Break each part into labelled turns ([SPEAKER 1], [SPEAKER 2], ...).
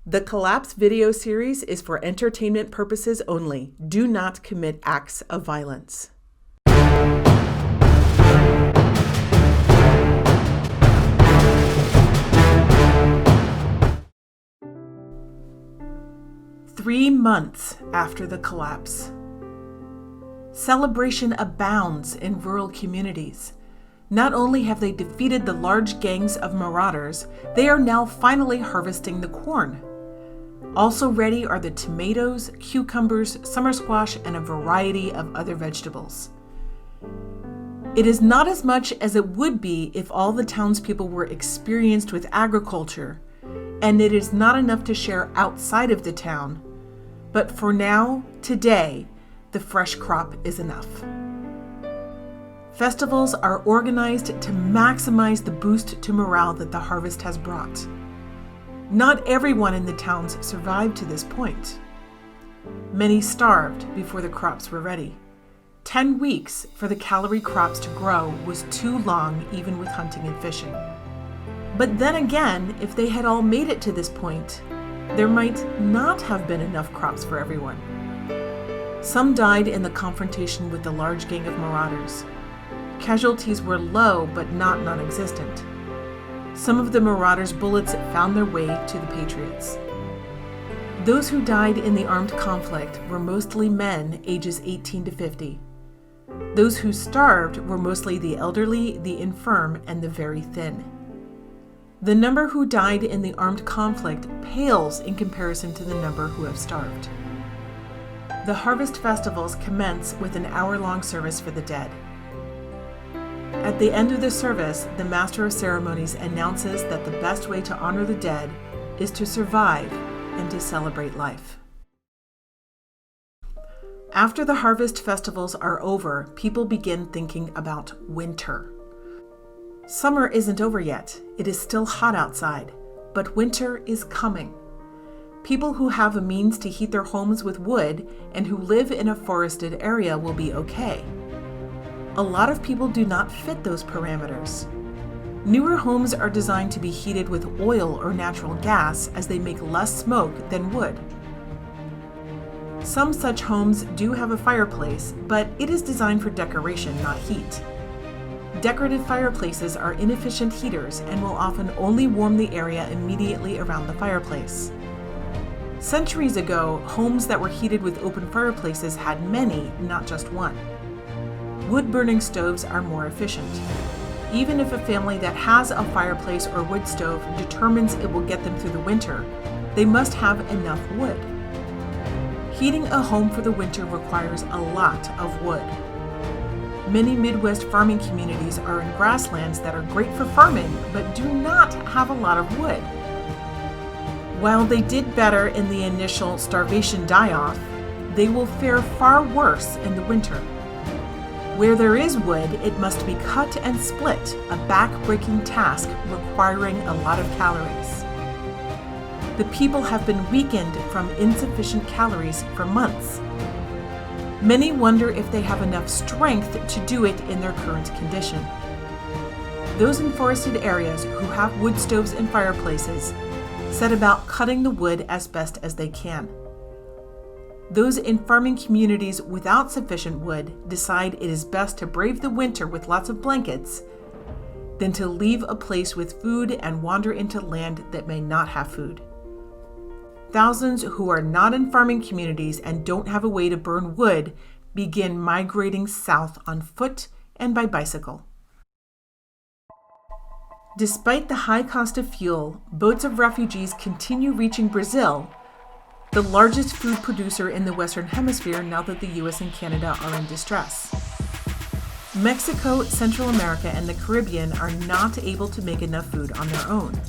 [SPEAKER 1] The Collapse video series is for entertainment purposes only. Do not commit acts of violence. Three months after the collapse. Celebration abounds in rural communities. Not only have they defeated the large gangs of marauders, they are now finally harvesting the corn. Also ready are the tomatoes, cucumbers, summer squash, and a variety of other vegetables. It is not as much as it would be if all the townspeople were experienced with agriculture, and it is not enough to share outside of the town. But for now, today, the fresh crop is enough. Festivals are organized to maximize the boost to morale that the harvest has brought. Not everyone in the towns survived to this point. Many starved before the crops were ready. 10 weeks for the calorie crops to grow was too long, even with hunting and fishing. But then again, if they had all made it to this point, there might not have been enough crops for everyone. Some died in the confrontation with the large gang of marauders. Casualties were low, but not non-existent. Some of the marauders' bullets found their way to the Patriots. Those who died in the armed conflict were mostly men ages 18 to 50. Those who starved were mostly the elderly, the infirm, and the very thin. The number who died in the armed conflict pales in comparison to the number who have starved. The harvest festivals commence with an hour-long service for the dead. At the end of the service, the Master of Ceremonies announces that the best way to honor the dead is to survive and to celebrate life. After the harvest festivals are over, people begin thinking about winter. Summer isn't over yet. It is still hot outside, but winter is coming. People who have a means to heat their homes with wood and who live in a forested area will be okay. A lot of people do not fit those parameters. Newer homes are designed to be heated with oil or natural gas as they make less smoke than wood. Some such homes do have a fireplace, but it is designed for decoration, not heat. Decorative fireplaces are inefficient heaters and will often only warm the area immediately around the fireplace. Centuries ago, homes that were heated with open fireplaces had many, not just one. Wood-burning stoves are more efficient. Even if a family that has a fireplace or wood stove determines it will get them through the winter, they must have enough wood. Heating a home for the winter requires a lot of wood. Many Midwest farming communities are in grasslands that are great for farming, but do not have a lot of wood. While they did better in the initial starvation die-off, they will fare far worse in the winter. Where there is wood, it must be cut and split, a back-breaking task requiring a lot of calories. The people have been weakened from insufficient calories for months. Many wonder if they have enough strength to do it in their current condition. Those in forested areas who have wood stoves and fireplaces set about cutting the wood as best as they can. Those in farming communities without sufficient wood decide it is best to brave the winter with lots of blankets than to leave a place with food and wander into land that may not have food. Thousands who are not in farming communities and don't have a way to burn wood begin migrating south on foot and by bicycle. Despite the high cost of fuel, boats of refugees continue reaching Brazil, the largest food producer in the Western Hemisphere now that the US and Canada are in distress. Mexico, Central America, and the Caribbean are not able to make enough food on their own.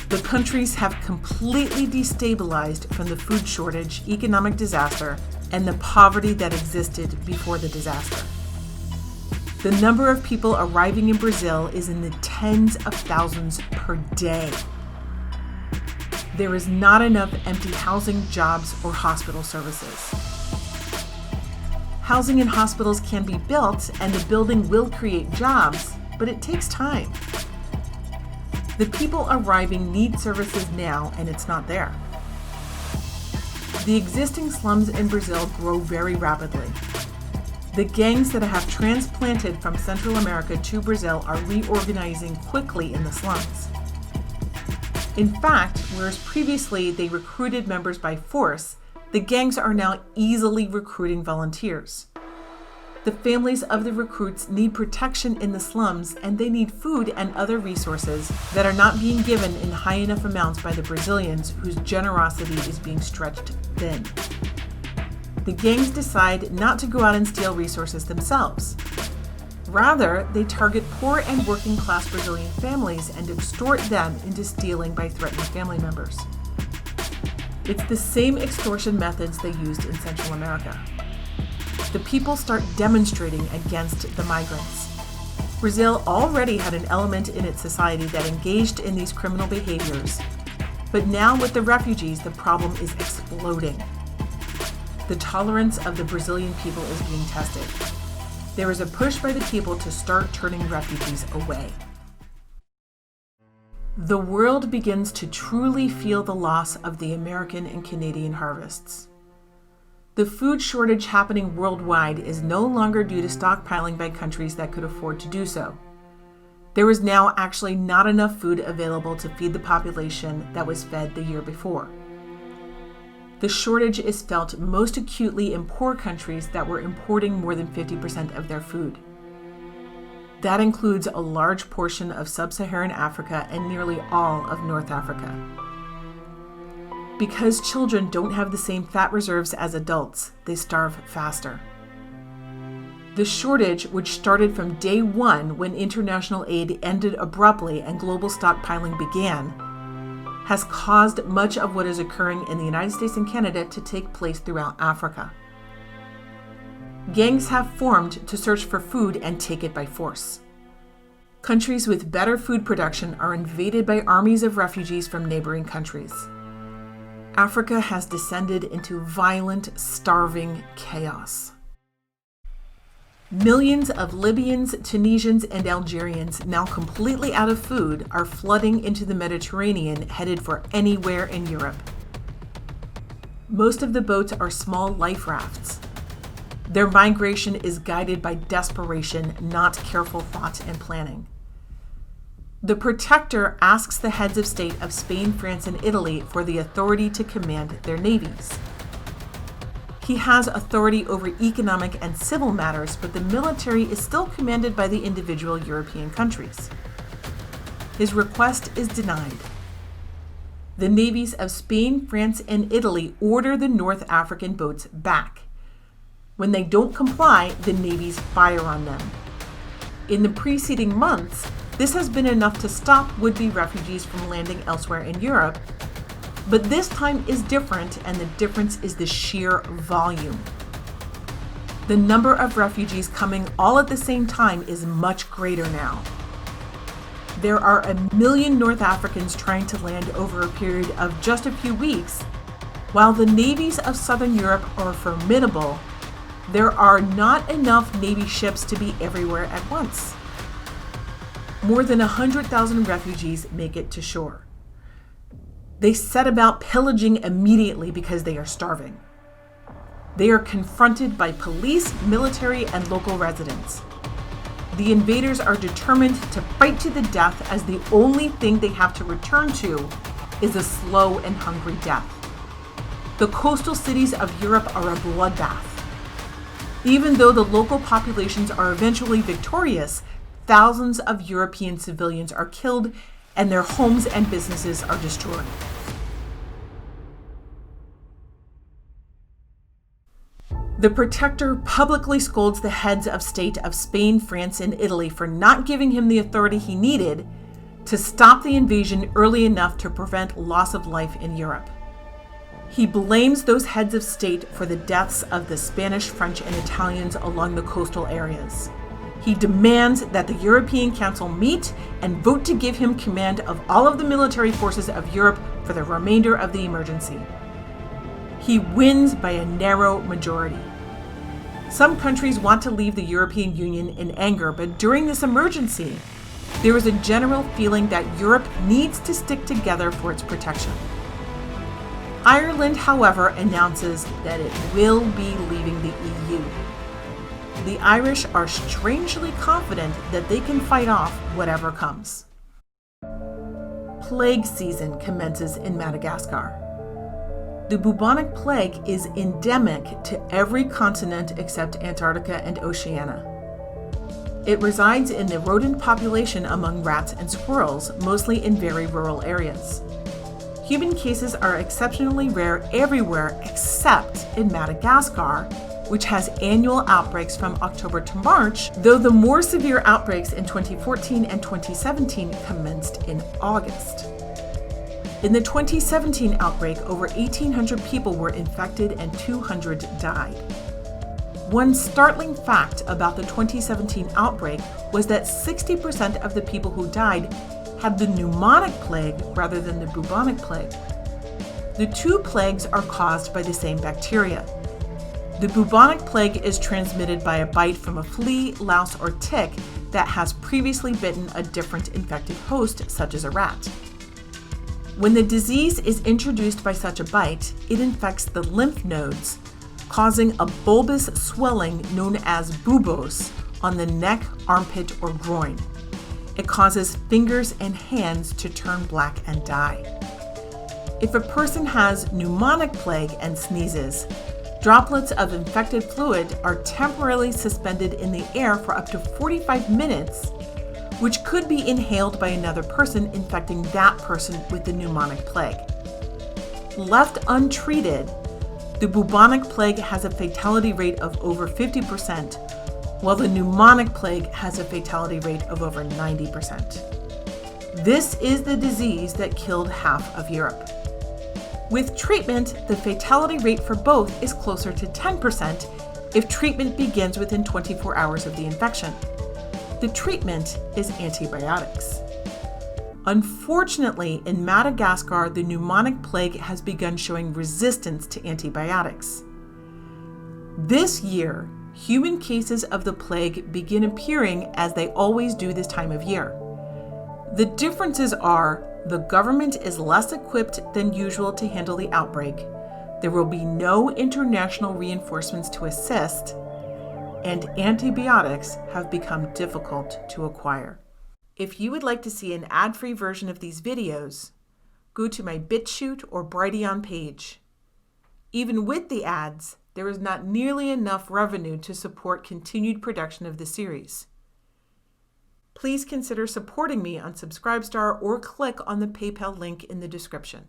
[SPEAKER 1] The countries have completely destabilized from the food shortage, economic disaster, and the poverty that existed before the disaster. The number of people arriving in Brazil is in the tens of thousands per day. There is not enough empty housing, jobs, or hospital services. Housing and hospitals can be built, and the building will create jobs, but it takes time. The people arriving need services now, and it's not there. The existing slums in Brazil grow very rapidly. The gangs that have transplanted from Central America to Brazil are reorganizing quickly in the slums. In fact, whereas previously they recruited members by force, the gangs are now easily recruiting volunteers. The families of the recruits need protection in the slums, and they need food and other resources that are not being given in high enough amounts by the Brazilians, whose generosity is being stretched thin. The gangs decide not to go out and steal resources themselves. Rather, they target poor and working class Brazilian families and extort them into stealing by threatening family members. It's the same extortion methods they used in Central America. The people start demonstrating against the migrants. Brazil already had an element in its society that engaged in these criminal behaviors, but now with the refugees, the problem is exploding. The tolerance of the Brazilian people is being tested. There is a push by the people to start turning refugees away. The world begins to truly feel the loss of the American and Canadian harvests. The food shortage happening worldwide is no longer due to stockpiling by countries that could afford to do so. There is now actually not enough food available to feed the population that was fed the year before. The shortage is felt most acutely in poor countries that were importing more than 50% of their food. That includes a large portion of sub-Saharan Africa and nearly all of North Africa. Because children don't have the same fat reserves as adults, they starve faster. The shortage, which started from day one when international aid ended abruptly and global stockpiling began, has caused much of what is occurring in the United States and Canada to take place throughout Africa. Gangs have formed to search for food and take it by force. Countries with better food production are invaded by armies of refugees from neighboring countries. Africa has descended into violent, starving chaos. Millions of Libyans, Tunisians, and Algerians, now completely out of food, are flooding into the Mediterranean, headed for anywhere in Europe. Most of the boats are small life rafts. Their migration is guided by desperation, not careful thought and planning. The Protector asks the heads of state of Spain, France, and Italy for the authority to command their navies. He has authority over economic and civil matters, but the military is still commanded by the individual European countries. His request is denied. The navies of Spain, France, and Italy order the North African boats back. When they don't comply, the navies fire on them. In the preceding months, this has been enough to stop would-be refugees from landing elsewhere in Europe, but this time is different, and the difference is the sheer volume. The number of refugees coming all at the same time is much greater now. There are 1 million North Africans trying to land over a period of just a few weeks. While the navies of Southern Europe are formidable, there are not enough Navy ships to be everywhere at once. More than 100,000 refugees make it to shore. They set about pillaging immediately because they are starving. They are confronted by police, military, and local residents. The invaders are determined to fight to the death, as the only thing they have to return to is a slow and hungry death. The coastal cities of Europe are a bloodbath. Even though the local populations are eventually victorious, thousands of European civilians are killed and their homes and businesses are destroyed. The Protector publicly scolds the heads of state of Spain, France, and Italy for not giving him the authority he needed to stop the invasion early enough to prevent loss of life in Europe. He blames those heads of state for the deaths of the Spanish, French, and Italians along the coastal areas. He demands that the European Council meet and vote to give him command of all of the military forces of Europe for the remainder of the emergency. He wins by a narrow majority. Some countries want to leave the European Union in anger, but during this emergency, There is a general feeling that Europe needs to stick together for its protection. Ireland, however, announces that it will be leaving the EU. The Irish are strangely confident that they can fight off whatever comes. Plague season commences in Madagascar. The bubonic plague is endemic to every continent except Antarctica and Oceania. It resides in the rodent population among rats and squirrels, mostly in very rural areas. Human cases are exceptionally rare everywhere except in Madagascar, which has annual outbreaks from October to March, though the more severe outbreaks in 2014 and 2017 commenced in August. In the 2017 outbreak, over 1,800 people were infected and 200 died. One startling fact about the 2017 outbreak was that 60% of the people who died had the pneumonic plague rather than the bubonic plague. The two plagues are caused by the same bacteria. The bubonic plague is transmitted by a bite from a flea, louse, or tick that has previously bitten a different infected host, such as a rat. When the disease is introduced by such a bite, it infects the lymph nodes, causing a bulbous swelling known as bubos on the neck, armpit, or groin. It causes fingers and hands to turn black and die. If a person has pneumonic plague and sneezes, droplets of infected fluid are temporarily suspended in the air for up to 45 minutes, which could be inhaled by another person, infecting that person with the pneumonic plague. Left untreated, the bubonic plague has a fatality rate of over 50%, while the pneumonic plague has a fatality rate of over 90%. This is the disease that killed half of Europe. With treatment, the fatality rate for both is closer to 10% if treatment begins within 24 hours of the infection. The treatment is antibiotics. Unfortunately, in Madagascar, the pneumonic plague has begun showing resistance to antibiotics. This year, human cases of the plague begin appearing as they always do this time of year. The differences are the government is less equipped than usual to handle the outbreak, there will be no international reinforcements to assist, and antibiotics have become difficult to acquire. If you would like to see an ad-free version of these videos, go to my BitChute or Brighteon page. Even with the ads, there is not nearly enough revenue to support continued production of the series. Please consider supporting me on Subscribestar or click on the PayPal link in the description.